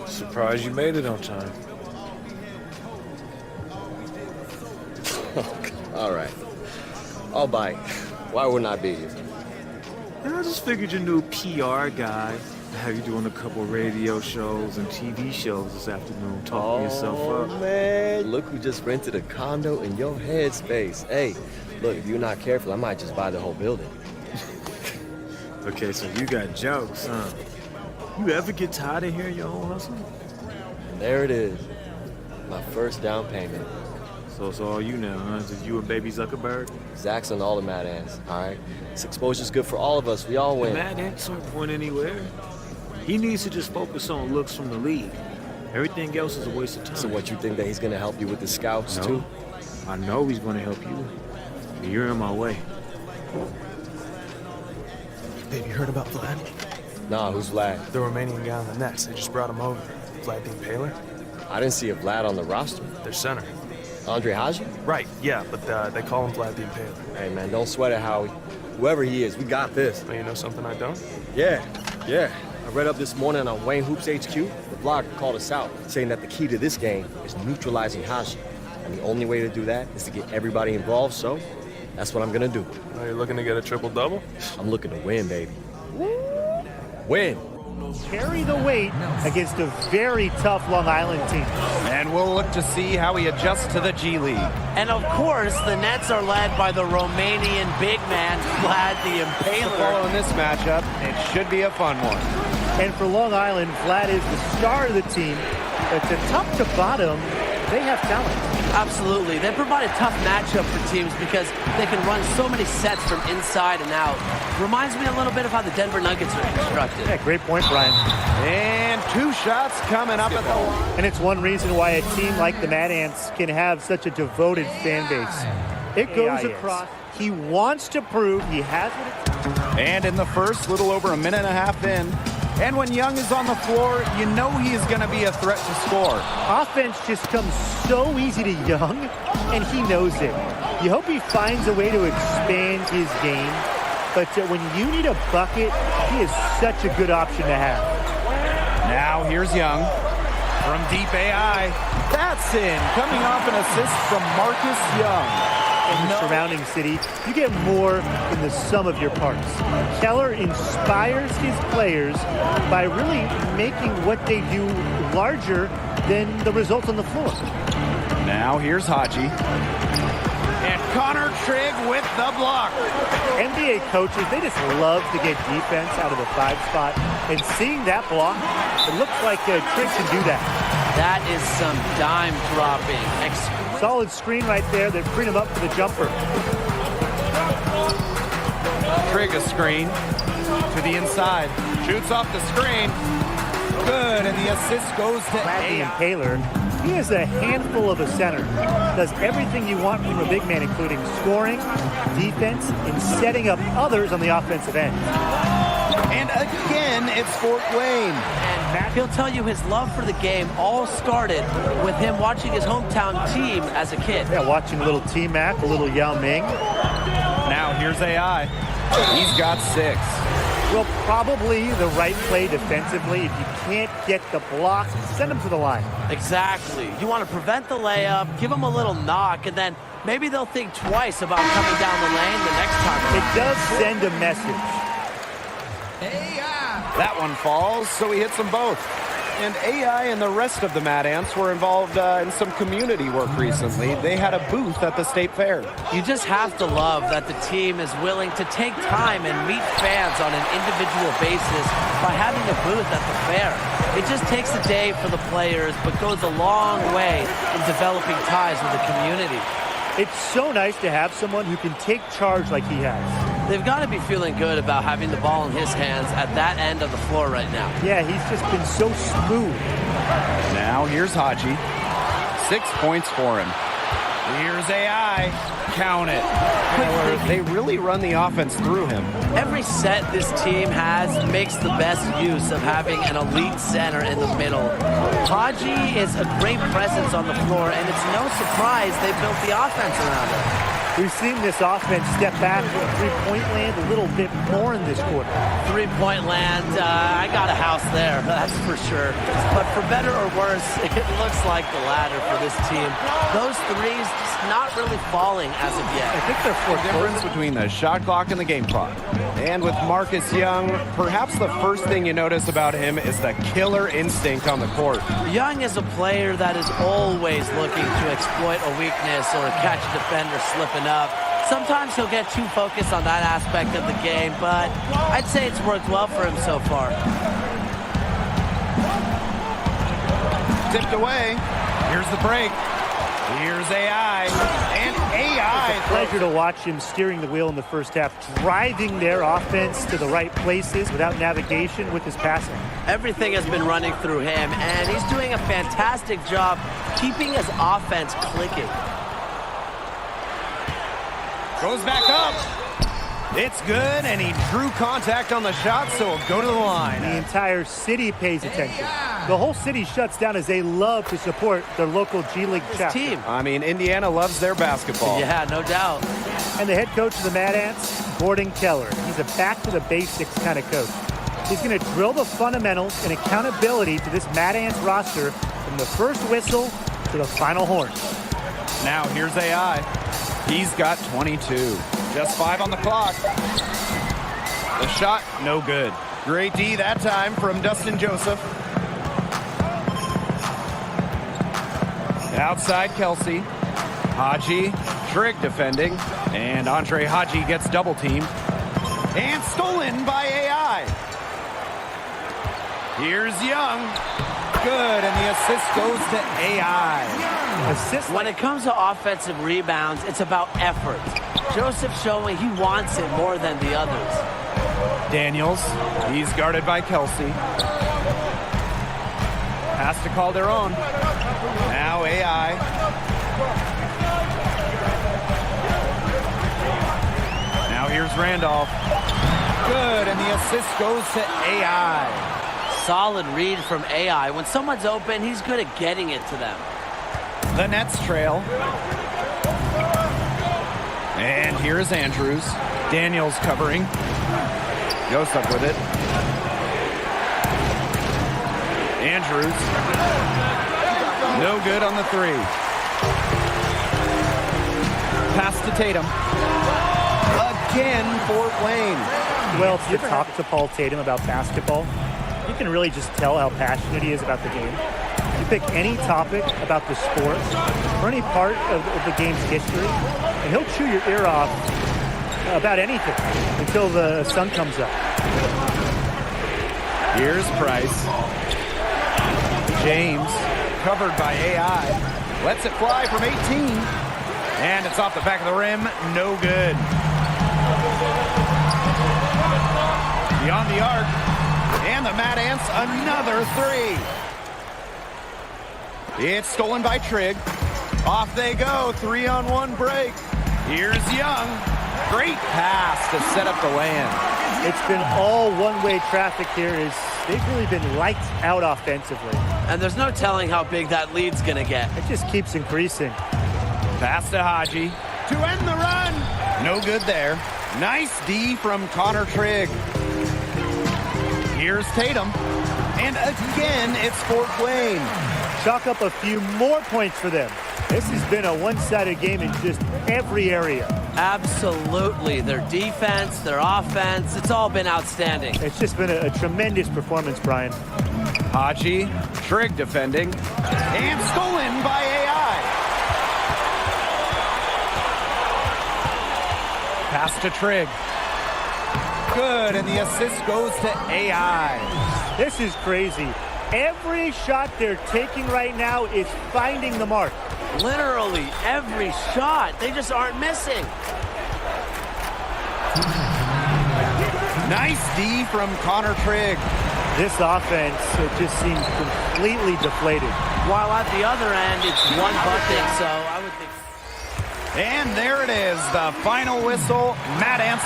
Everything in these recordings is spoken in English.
Surprised you made it on time. All right. I'll buy it. Why wouldn't I be here? And I just figured your new PR guy have you doing a couple radio shows and TV shows this afternoon, talking yourself up. Oh, man. Look who just rented a condo in your headspace. Hey, look, if you're not careful, I might just buy the whole building. Okay, so you got jokes, huh? You ever get tired of hearing your own hustle? And there it is. My first down payment. So it's all you now, huh? Just you and baby Zuckerberg? Zach's on all the Mad Ants, all right? This exposure's good for all of us. We all win. The Mad Ants aren't going anywhere. He needs to just focus on looks from the league. Everything else is a waste of time. So what, you think that he's going to help you with the scouts, No. too? I know he's going to help you. You're in my way. Babe, you heard about Vlad? Nah, who's Vlad? The Romanian guy on the Nets. They just brought him over. Vlad the Impaler? I didn't see a Vlad on the roster. Their center. Andre Haji? Right, yeah, but they call him Vlad the Impaler. Hey, man, don't sweat it, Howie. Whoever he is, we got this. Oh, you know something I don't? Yeah. I read up this morning on Wayne Hoops HQ. The blogger called us out, saying that the key to this game is neutralizing Haji. And the only way to do that is to get everybody involved, so that's what I'm gonna do. Oh, you're looking to get a triple-double? I'm looking to win, baby. Win! Carry the weight against a very tough Long Island team. And we'll look to see how he adjusts to the G League. And of course, the Nets are led by the Romanian big man, Vlad the Impaler. Following this matchup, it should be a fun one. And for Long Island, Vlad is the star of the team. But to top to bottom, they have talent. Absolutely. They provide a tough matchup for teams because they can run so many sets from inside and out. Reminds me a little bit of how the Denver Nuggets are constructed. Yeah, great point, Brian. And 2 shots coming up at the line. And it's one reason why a team like the Mad Ants can have such a devoted fan base. It goes across. He wants to prove he has what it takes. And in the first, little over a minute and a half in. And when Young is on the floor, you know he is going to be a threat to score. Offense just comes so easy to Young, and he knows it. You hope he finds a way to expand his game, but when you need a bucket, he is such a good option to have. Now here's Young from deep AI. That's in, coming off an assist from Marcus Young. In the surrounding city, you get more than the sum of your parts. Keller inspires his players by really making what they do larger than the results on the floor. Now here's Haji. And Connor Trigg with the block. NBA coaches, they just love to get defense out of the 5 spot. And seeing that block, it looks like Trigg can do that. That is some dime dropping. Solid screen right there that freed him up for the jumper. Trigg a screen to the inside. Shoots off the screen. Good, and the assist goes to Bradley and Taylor. He is a handful of a center. Does everything you want from a big man, including scoring, defense, and setting up others on the offensive end. And again, it's Fort Wayne. And he'll tell you his love for the game all started with him watching his hometown team as a kid. Yeah, watching a little T-Mac, a little Yao Ming. Now here's AI. He's got 6. Well, probably the right play defensively. If you can't get the block, send him to the line. Exactly. You want to prevent the layup, give him a little knock, and then maybe they'll think twice about coming down the lane the next time around. It does send a message. That one falls, so he hits them both. And AI and the rest of the Mad Ants were involved in some community work recently. They had a booth at the State Fair. You just have to love that the team is willing to take time and meet fans on an individual basis by having a booth at the fair. It just takes a day for the players, but goes a long way in developing ties with the community. It's so nice to have someone who can take charge like he has. They've got to be feeling good about having the ball in his hands at that end of the floor right now. Yeah, he's just been so smooth. Now here's Haji. 6 points for him. Here's AI. Count it. They really run the offense through him. Every set this team has makes the best use of having an elite center in the middle. Haji is a great presence on the floor, and it's no surprise they built the offense around him. We've seen this offense step back from three-point land a little bit more in this quarter. Three-point land, I got a house there, that's for sure. But for better or worse, it looks like the latter for this team. Those threes just not really falling as of yet. I think they're The difference between the shot clock and the game clock. And with Marcus Young, perhaps the first thing you notice about him is the killer instinct on the court. Young is a player that is always looking to exploit a weakness or catch a defender slipping up. Sometimes he'll get too focused on that aspect of the game, but I'd say it's worked well for him so far. Tipped away. Here's the break. Here's AI. And AI. It's a pleasure to watch him steering the wheel in the first half, driving their offense to the right places without navigation with his passing. Everything has been running through him, and he's doing a fantastic job keeping his offense clicking. Goes back up. It's good, and he drew contact on the shot, so he'll go to the line. The entire city pays attention. The whole city shuts down as they love to support their local G League chapter. Team. I mean, Indiana loves their basketball. Yeah, no doubt. And the head coach of the Mad Ants, Gordon Keller. He's a back-to-the-basics kind of coach. He's going to drill the fundamentals and accountability to this Mad Ants roster from the first whistle to the final horn. Now here's AI. He's got 22. Just 5 on the clock. The shot, no good. Great D that time from Dustin Joseph. Outside Kelsey. Haji, Trigg defending. And Andre Haji gets double teamed. And stolen by AI. Here's Young. Good, and the assist goes to AI. When it comes to offensive rebounds, it's about effort. Joseph showing he wants it more than the others. Daniels, he's guarded by Kelsey. Pass to Calderon. Now AI. Now here's Randolph. Good, and the assist goes to AI. Solid read from AI. When someone's open, he's good at getting it to them. The Nets trail. And here's Andrews. Daniels covering. Joseph with it. Andrews. No good on the three. Pass to Tatum. Again, Fort Wayne. Well, to talk to Paul Tatum about basketball, you can really just tell how passionate he is about the game. You pick any topic about the sport or any part of the game's history, and he'll chew your ear off about anything until the sun comes up. Here's Price. James, covered by AI. Lets it fly from 18. And it's off the back of the rim. No good. Beyond the arc. And the Mad Ants, another three. It's stolen by Trigg. Off they go. 3-on-1 break. Here's Young. Great pass to set up the land. It's been all one-way traffic here. They've really been lights out offensively. And there's no telling how big that lead's going to get. It just keeps increasing. Pass to Haji. To end the run. No good there. Nice D from Connor Trigg. Here's Tatum. And again, it's Fort Wayne. Chalk up a few more points for them. This has been a one-sided game in just every area. Absolutely. Their defense, their offense, it's all been outstanding. It's just been a tremendous performance, Brian. Haji, Trigg defending. And stolen by AI. Pass to Trigg. Good, and the assist goes to AI. This is crazy. Every shot they're taking right now is finding the mark. Literally every shot. They just aren't missing. Nice D from Connor Trigg. This offense just seems completely deflated. While at the other end, it's one bucket, so I would think. And there it is, the final whistle. Mad Ants.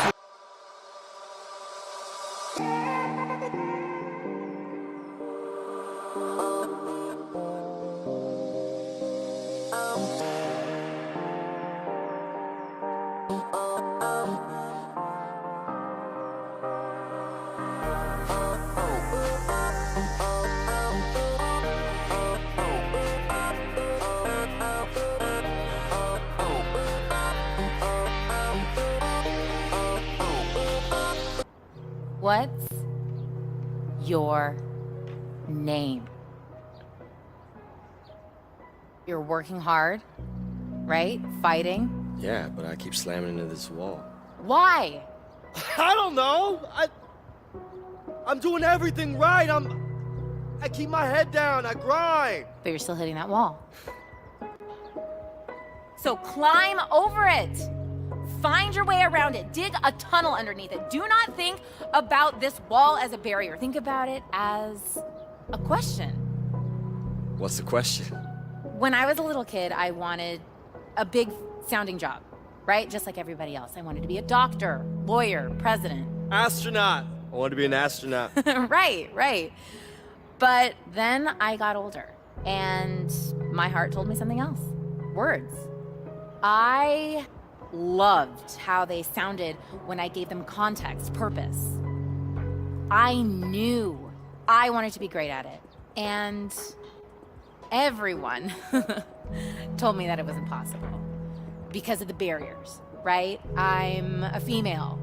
What's your name? You're working hard, right? Fighting. Yeah, but I keep slamming into this wall. Why? I don't know. I'm doing everything right. I keep my head down. I grind. But you're still hitting that wall. So climb over it. Find your way around it. Dig a tunnel underneath it. Do not think about this wall as a barrier. Think about it as a question. What's the question? When I was a little kid, I wanted a big sounding job, right? Just like everybody else. I wanted to be a doctor, lawyer, president. Astronaut. I wanted to be an astronaut. Right. But then I got older and my heart told me something else. Words. I loved how they sounded when I gave them context, purpose. I knew I wanted to be great at it. And everyone told me that it was impossible because of the barriers, right? I'm a female.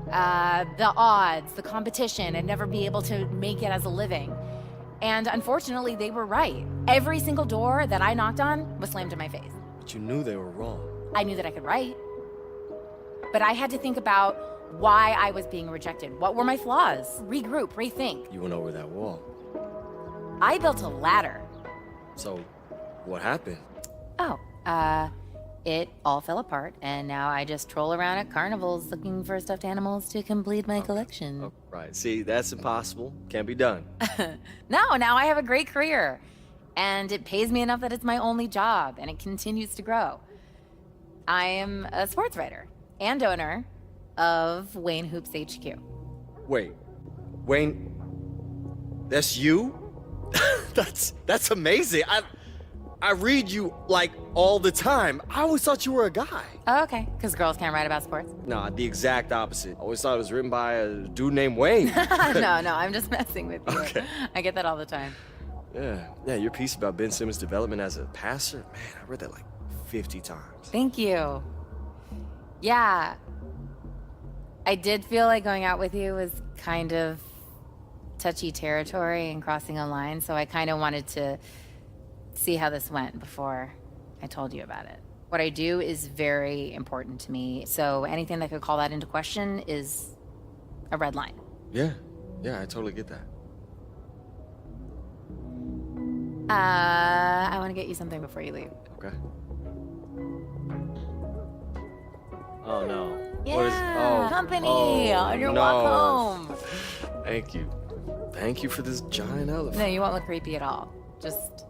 The odds, the competition, and never be able to make it as a living. And unfortunately, they were right. Every single door that I knocked on was slammed in my face. But you knew they were wrong. I knew that I could write. But I had to think about why I was being rejected. What were my flaws? Regroup, rethink. You went over that wall. I built a ladder. So, what happened? Oh, it all fell apart, and now I just troll around at carnivals looking for stuffed animals to complete my collection. Oh, right. See, that's impossible. Can't be done. No, now I have a great career, and it pays me enough that it's my only job, and it continues to grow. I am a sports writer and owner of Wayne Hoops HQ. Wait, Wayne, that's you? That's amazing. I read you like all the time. I always thought you were a guy. Oh, okay, because girls can't write about sports. Nah, the exact opposite. I always thought it was written by a dude named Wayne. No, I'm just messing with you. Okay. I get that all the time. Yeah, your piece about Ben Simmons' development as a passer, man, I read that like 50 times. Thank you. Yeah. I did feel like going out with you was kind of touchy territory and crossing a line, so I kind of wanted to see how this went before I told you about it. What I do is very important to me, so anything that could call that into question is a red line. Yeah, I totally get that. I want to get you something before you leave. Okay. Oh no. Yeah, What is, company on your walk home. Thank you. Thank you for this giant elephant. No, you won't look creepy at all. Just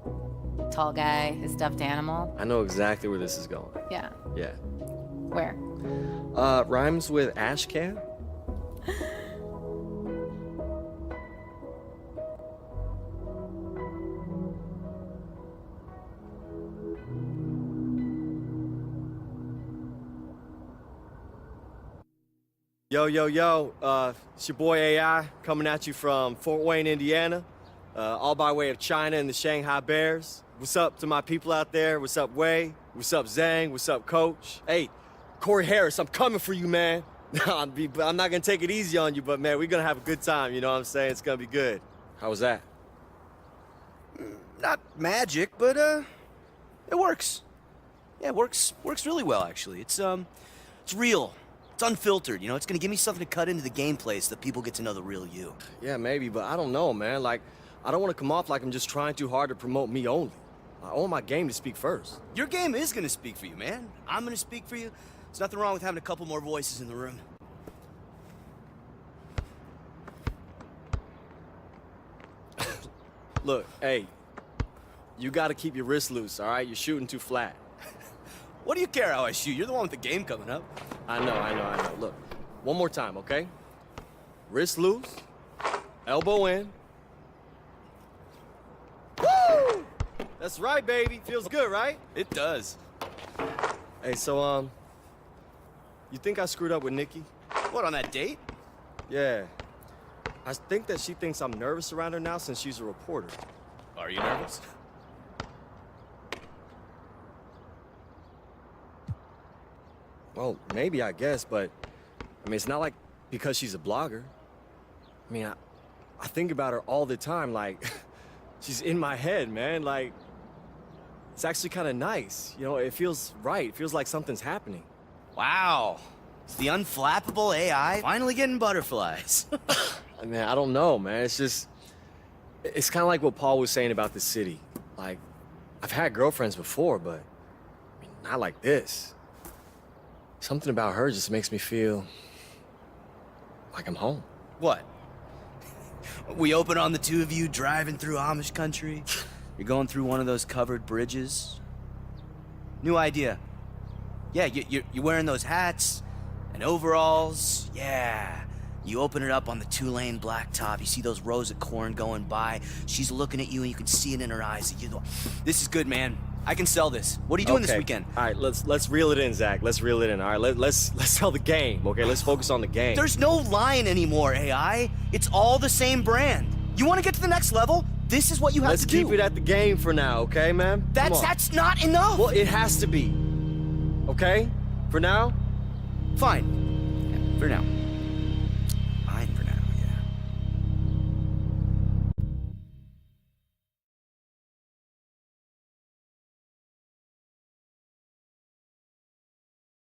tall guy, his stuffed animal. I know exactly where this is going. Yeah. Yeah. Where? Rhymes with ash can? Yo, it's your boy AI coming at you from Fort Wayne, Indiana, all by way of China and the Shanghai Bears. What's up to my people out there? What's up, Wei? What's up, Zhang? What's up, Coach? Hey, Corey Harris, I'm coming for you, man. I'm not gonna take it easy on you, but man, we're gonna have a good time, you know what I'm saying? It's gonna be good. How was that? Not magic, but it works. Yeah, it works really well actually. It's real. It's unfiltered, you know? It's gonna give me something to cut into the gameplay so that people get to know the real you. Yeah, maybe, but I don't know, man. Like, I don't want to come off like I'm just trying too hard to promote me only. I want my game to speak first. Your game is gonna speak for you, man. I'm gonna speak for you. There's nothing wrong with having a couple more voices in the room. Look, hey, you gotta keep your wrist loose, all right? You're shooting too flat. What do you care how I shoot? You're the one with the game coming up. I know. Look, one more time, okay? Wrist loose, elbow in. Woo! That's right, baby. Feels good, right? It does. Hey, so, you think I screwed up with Nikki? What, on that date? Yeah. I think that she thinks I'm nervous around her now since she's a reporter. Are you nervous? Well, maybe, I guess, but, I mean, it's not like because she's a blogger. I mean, I think about her all the time, like, she's in my head, man. Like, it's actually kind of nice. You know, it feels right. It feels like something's happening. Wow. It's the unflappable AI finally getting butterflies. I mean, I don't know, man. It's just, it's kind of like what Paul was saying about the city. Like, I've had girlfriends before, but I mean, not like this. Something about her just makes me feel like I'm home. What? We open on the two of you driving through Amish country. You're going through one of those covered bridges. New idea. Yeah, you're wearing those hats and overalls. Yeah. You open it up on the 2-lane blacktop. You see those rows of corn going by. She's looking at you, and you can see it in her eyes. You go, this is good, man. I can sell this. What are you doing this weekend? All right, let's reel it in, Zach. Let's reel it in. All right, let's sell the game. Okay, let's focus on the game. There's no line anymore, AI. It's all the same brand. You want to get to the next level? This is what you have Let's to do. keep it at the game for now, okay, man? That's not enough. Well, it has to be. Okay? For now? Fine. Yeah, for now.